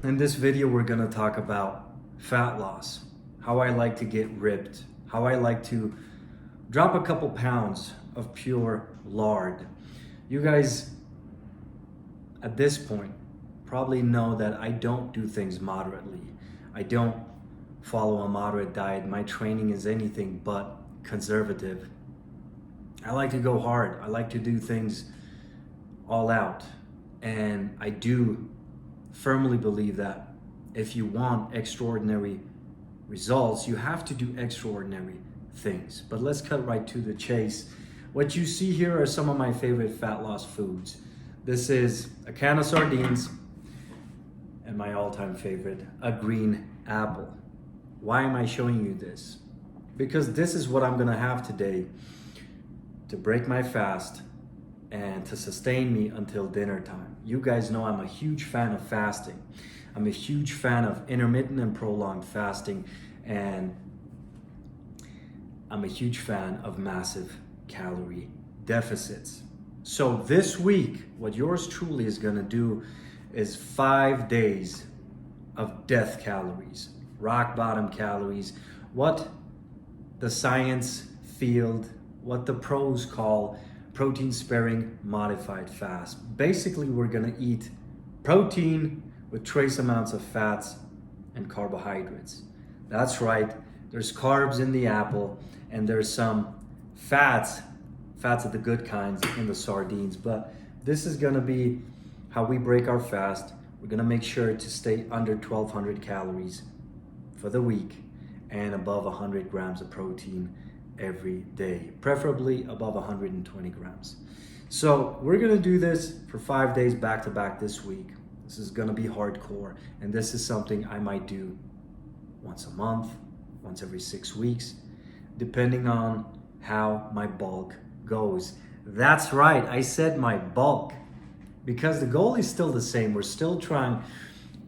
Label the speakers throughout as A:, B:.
A: In this video, we're gonna talk about fat loss, how I like to get ripped, how I like to drop a couple pounds of pure lard. You guys, at this point, probably know that I don't do things moderately. I don't follow a moderate diet. My training is anything but conservative. I like to go hard. I like to do things all out. And I do firmly believe that if you want extraordinary results, you have to do extraordinary things. But let's cut right to the chase. What you see here are some of my favorite fat loss foods. This is a can of sardines and my all-time favorite, a green apple. Why am I showing you this? Because this is what I'm gonna have today to break my fast and to sustain me until dinner time. You guys know I'm a huge fan of fasting. I'm a huge fan of intermittent and prolonged fasting, and I'm a huge fan of massive calorie deficits. So this week, what yours truly is gonna do is 5 days of death calories, rock bottom calories, what the science field, what the pros call protein sparing modified fast. Basically, we're gonna eat protein with trace amounts of fats and carbohydrates. That's right, there's carbs in the apple and there's some fats of the good kinds in the sardines, but this is gonna be how we break our fast. We're gonna make sure to stay under 1,200 calories for the week and above 100 grams of protein every day, preferably above 120 grams. So we're gonna do this for 5 days back to back this week. This is gonna be hardcore, and this is something I might do once a month, once every 6 weeks, depending on how my bulk goes. That's right, I said my bulk, because the goal is still the same. We're still trying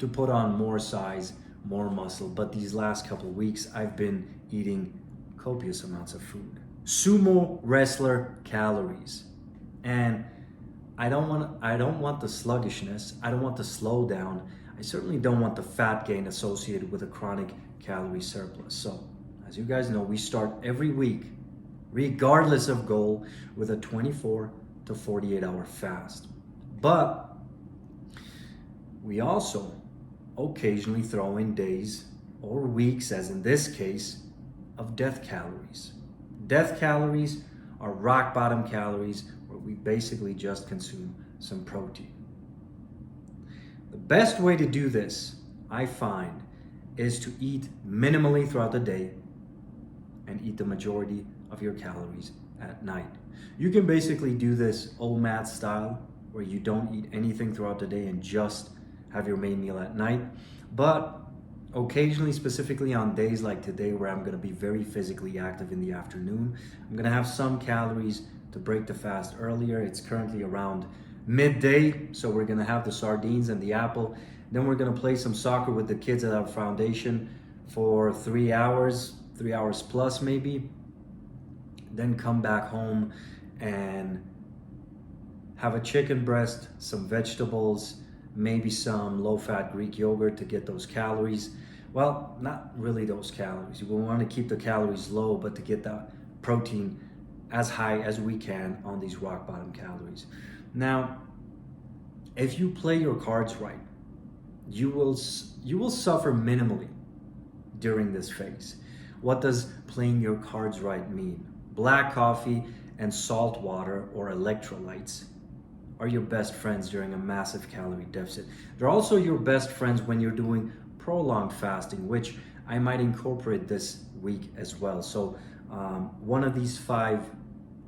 A: to put on more size, more muscle, but these last couple of weeks I've been eating copious amounts of food. Sumo wrestler calories. And I don't want the sluggishness. I don't want the slowdown. I certainly don't want the fat gain associated with a chronic calorie surplus. So, as you guys know, we start every week, regardless of goal, with a 24 to 48 hour fast. But we also occasionally throw in days or weeks, as in this case, of death calories. Death calories are rock bottom calories where we basically just consume some protein. The best way to do this, I find, is to eat minimally throughout the day and eat the majority of your calories at night. You can basically do this OMAD style, where you don't eat anything throughout the day and just have your main meal at night. But occasionally, specifically on days like today where I'm gonna be very physically active in the afternoon, I'm gonna have some calories to break the fast earlier. It's currently around midday, so we're gonna have the sardines and the apple. Then we're gonna play some soccer with the kids at our foundation for 3 hours plus maybe. Then come back home and have a chicken breast, some vegetables, maybe some low-fat Greek yogurt to get those calories. Well, not really those calories. We want to keep the calories low, but to get that protein as high as we can on these rock bottom calories. Now, if you play your cards right, you will suffer minimally during this phase. What does playing your cards right mean? Black coffee and salt water or electrolytes are your best friends during a massive calorie deficit. They're also your best friends when you're doing prolonged fasting, which I might incorporate this week as well. So one of these 5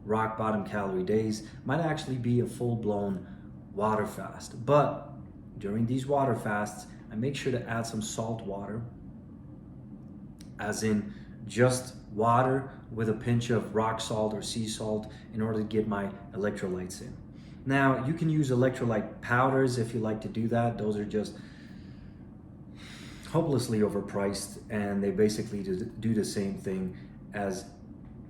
A: rock bottom calorie days might actually be a full-blown water fast. But during these water fasts, I make sure to add some salt water, as in just water with a pinch of rock salt or sea salt, in order to get my electrolytes in. Now, you can use electrolyte powders if you like to do that. Those are just hopelessly overpriced, and they basically do the same thing as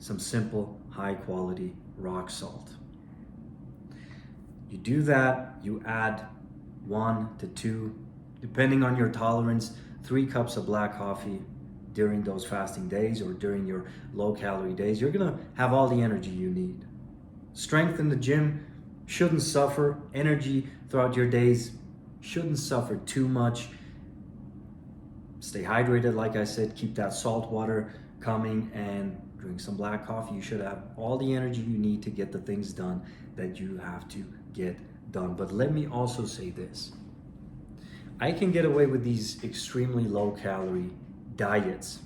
A: some simple, high quality rock salt. You do that, you add 1 to 2 Depending on your tolerance, 3 cups of black coffee during those fasting days or during your low calorie days, you're gonna have all the energy you need. Strength in the gym shouldn't suffer. Energy throughout your days shouldn't suffer too much. Stay hydrated, like I said, keep that salt water coming and drink some black coffee. You should have all the energy you need to get the things done that you have to get done. But let me also say this. I can get away with these extremely low calorie diets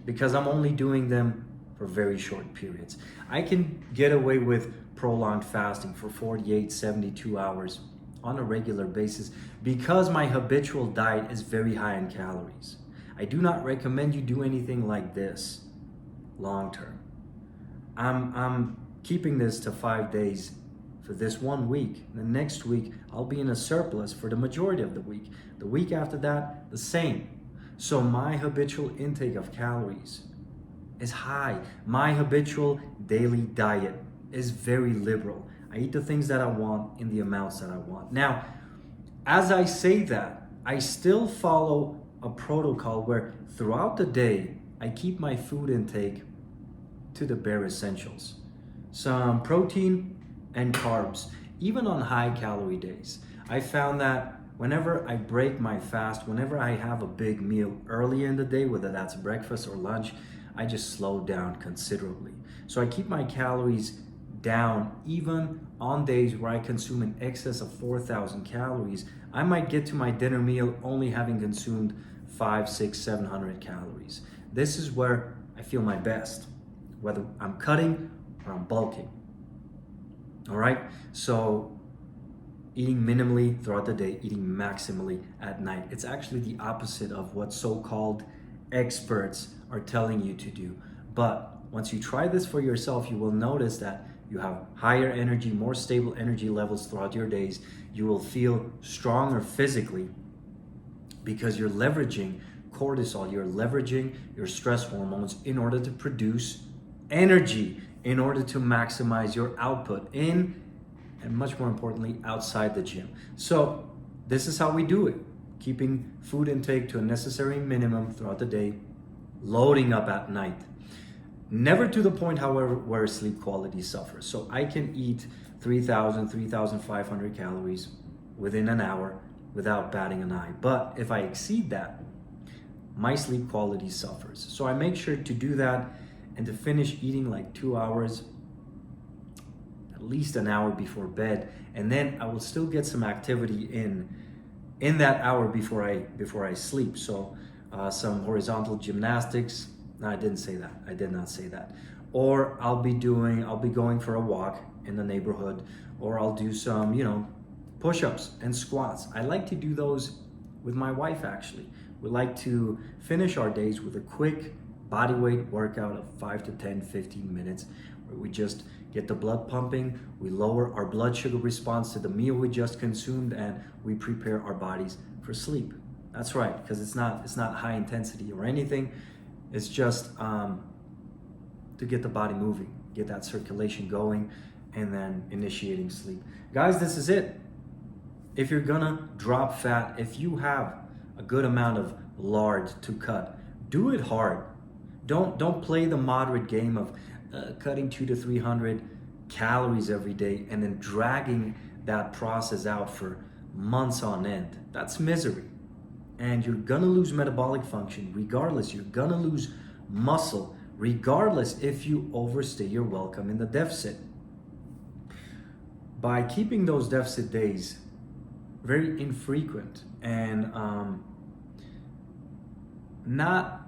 A: because I'm only doing them for very short periods. I can get away with prolonged fasting for 48, 72 hours on a regular basis because my habitual diet is very high in calories. I do not recommend you do anything like this long term. I'm keeping this to 5 days for this 1 week. The next week, I'll be in a surplus for the majority of the week. The week after that, the same. So my habitual intake of calories is high. My habitual daily diet is very liberal. I eat the things that I want in the amounts that I want. Now, as I say that, I still follow a protocol where throughout the day, I keep my food intake to the bare essentials. Some protein and carbs, even on high calorie days. I found that whenever I break my fast, whenever I have a big meal early in the day, whether that's breakfast or lunch, I just slow down considerably. So I keep my calories down even on days where I consume in excess of 4,000 calories. I might get to my dinner meal only having consumed 5, 6, 700 calories. This is where I feel my best, whether I'm cutting or I'm bulking. All right, so eating minimally throughout the day, eating maximally at night. It's actually the opposite of what so-called experts are telling you to do. But once you try this for yourself, you will notice that you have higher energy, more stable energy levels throughout your days. You will feel stronger physically because you're leveraging cortisol, you're leveraging your stress hormones in order to produce energy, in order to maximize your output in, and much more importantly, outside the gym. So this is how we do it. Keeping food intake to a necessary minimum throughout the day, loading up at night. Never to the point, however, where sleep quality suffers. So I can eat 3,000, 3,500 calories within an hour without batting an eye. But if I exceed that, my sleep quality suffers. So I make sure to do that and to finish eating like 2 hours, at least an hour before bed. And then I will still get some activity in that hour before I sleep. So some horizontal gymnastics. No, I didn't say that. I did not say that. Or I'll be going for a walk in the neighborhood, or I'll do some, push-ups and squats. I like to do those with my wife, actually. We like to finish our days with a quick body weight workout of 5 to 10, 15 minutes, where we just get the blood pumping, we lower our blood sugar response to the meal we just consumed, and we prepare our bodies for sleep. That's right, because it's not high intensity or anything. It's just to get the body moving, get that circulation going, and then initiating sleep. Guys, this is it. If you're gonna drop fat, if you have a good amount of lard to cut, do it hard. Don't play the moderate game of cutting 200 to 300 calories every day and then dragging that process out for months on end. That's misery. And you're gonna lose metabolic function regardless. You're gonna lose muscle regardless if you overstay your welcome in the deficit. By keeping those deficit days very infrequent and not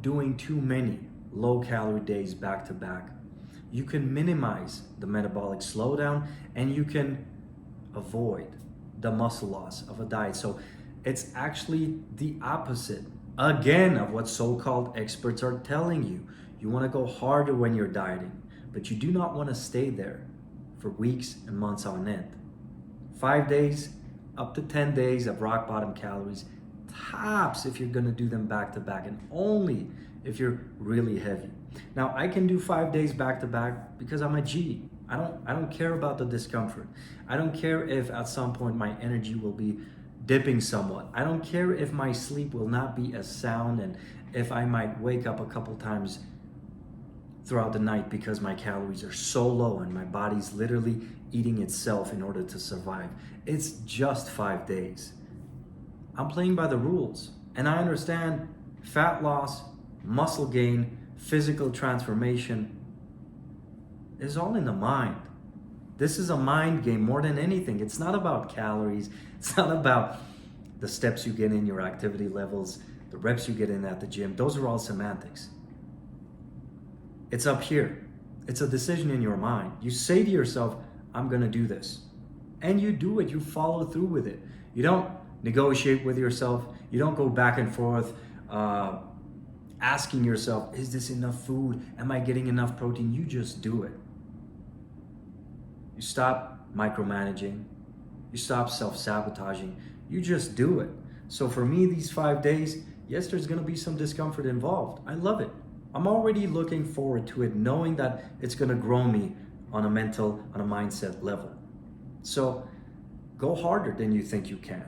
A: doing too many low calorie days back to back, you can minimize the metabolic slowdown and you can avoid the muscle loss of a diet. So it's actually the opposite, again, of what so-called experts are telling you. You want to go harder when you're dieting, but you do not want to stay there for weeks and months on end. 5 days, up to 10 days of rock bottom calories, tops if you're going to do them back to back, and only if you're really heavy. Now, I can do 5 days back to back because I'm a G. I don't care about the discomfort. I don't care if at some point my energy will be dipping somewhat. I don't care if my sleep will not be as sound and if I might wake up a couple times throughout the night because my calories are so low and my body's literally eating itself in order to survive. It's just 5 days. I'm playing by the rules, and I understand fat loss, muscle gain, physical transformation is all in the mind. This is a mind game more than anything. It's not about calories. It's not about the steps you get in, your activity levels, the reps you get in at the gym. Those are all semantics. It's up here. It's a decision in your mind. You say to yourself, I'm gonna do this. And you do it, you follow through with it. You don't negotiate with yourself. You don't go back and forth asking yourself, is this enough food? Am I getting enough protein? You just do it. You stop micromanaging. You stop self-sabotaging. You just do it. So for me, these 5 days, yes, there's gonna be some discomfort involved. I love it. I'm already looking forward to it, knowing that it's gonna grow me on a mental, on a mindset level. So go harder than you think you can.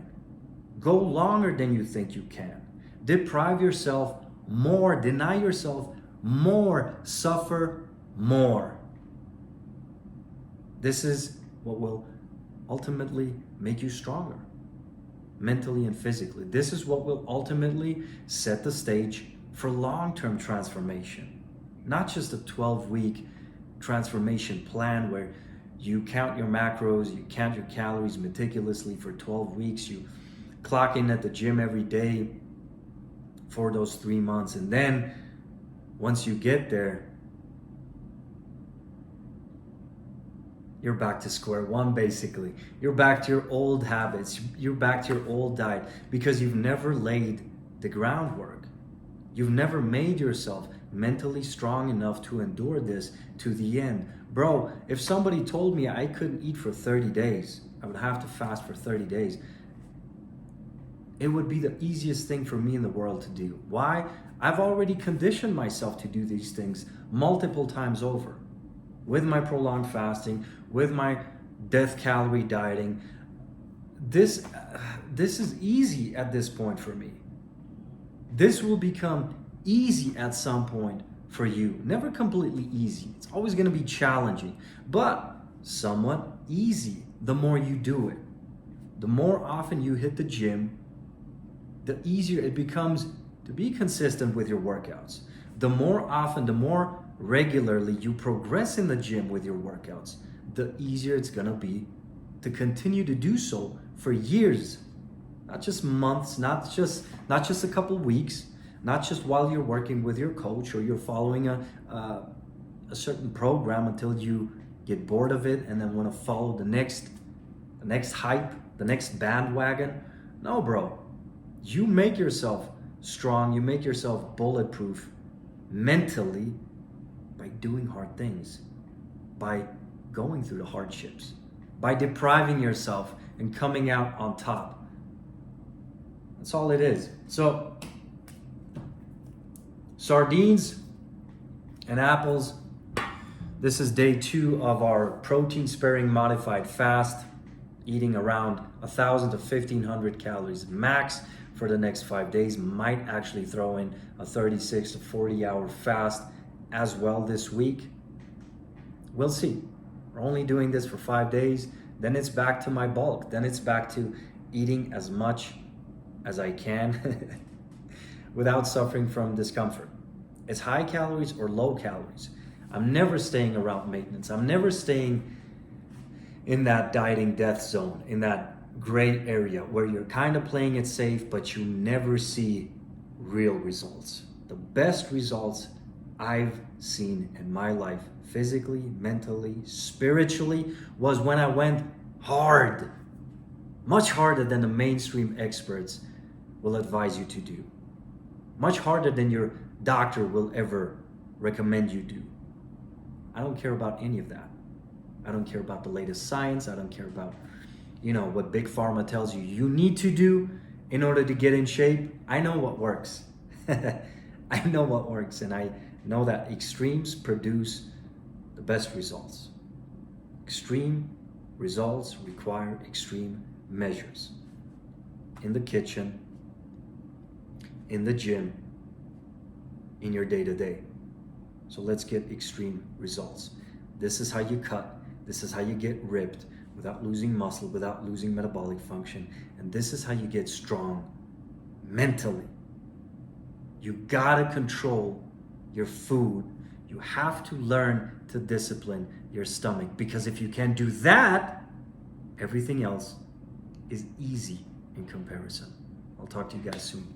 A: Go longer than you think you can. Deprive yourself more, deny yourself more, suffer more. This is what will ultimately make you stronger, mentally and physically. This is what will ultimately set the stage for long-term transformation. Not just a 12-week transformation plan where you count your macros, you count your calories meticulously for 12 weeks, you clock in at the gym every day for those 3 months, and then once you get there, you're back to square one basically. You're back to your old habits, you're back to your old diet because you've never laid the groundwork. You've never made yourself mentally strong enough to endure this to the end. Bro, if somebody told me I couldn't eat for 30 days, I would have to fast for 30 days, it would be the easiest thing for me in the world to do. Why? I've already conditioned myself to do these things multiple times over. With my prolonged fasting, with my death calorie dieting. This is easy at this point for me. This will become easy at some point for you. Never completely easy. It's always going to be challenging, but somewhat easy the more you do it. The more often you hit the gym, the easier it becomes to be consistent with your workouts. The more often, the more regularly you progress in the gym with your workouts, the easier it's going to be to continue to do so for years. Not just months, not just a couple weeks, not just while you're working with your coach or you're following a certain program until you get bored of it and then want to follow the next hype, the next bandwagon. No, bro. You make yourself strong, you make yourself bulletproof mentally by doing hard things, by going through the hardships, by depriving yourself and coming out on top. That's all it is. So, sardines and apples. This is day 2 of our protein sparing modified fast, eating around 1,000 to 1,500 calories max for the next 5 days. Might actually throw in a 36 to 40 hour fast as well this week. We'll see. We're only doing this for 5 days. Then it's back to my bulk. Then it's back to eating as much as I can without suffering from discomfort. It's high calories or low calories. I'm never staying around maintenance. I'm never staying in that dieting death zone, in that gray area where you're kind of playing it safe, but you never see real results. The best results I've seen in my life, physically, mentally, spiritually, was when I went hard, much harder than the mainstream experts will advise you to do, much harder than your doctor will ever recommend you do. I don't care about any of that. I don't care about the latest science. I don't care about, what Big Pharma tells you need to do in order to get in shape. I know what works. I know what works, and I know that extremes produce the best results. Extreme results require extreme measures. in the kitchen, in the gym, in your day-to-day. So let's get extreme results. This is how you cut. This is how you get ripped without losing muscle, without losing metabolic function. And this is how you get strong mentally. You gotta control your food. You have to learn to discipline your stomach, because if you can do that, everything else is easy in comparison. I'll talk to you guys soon.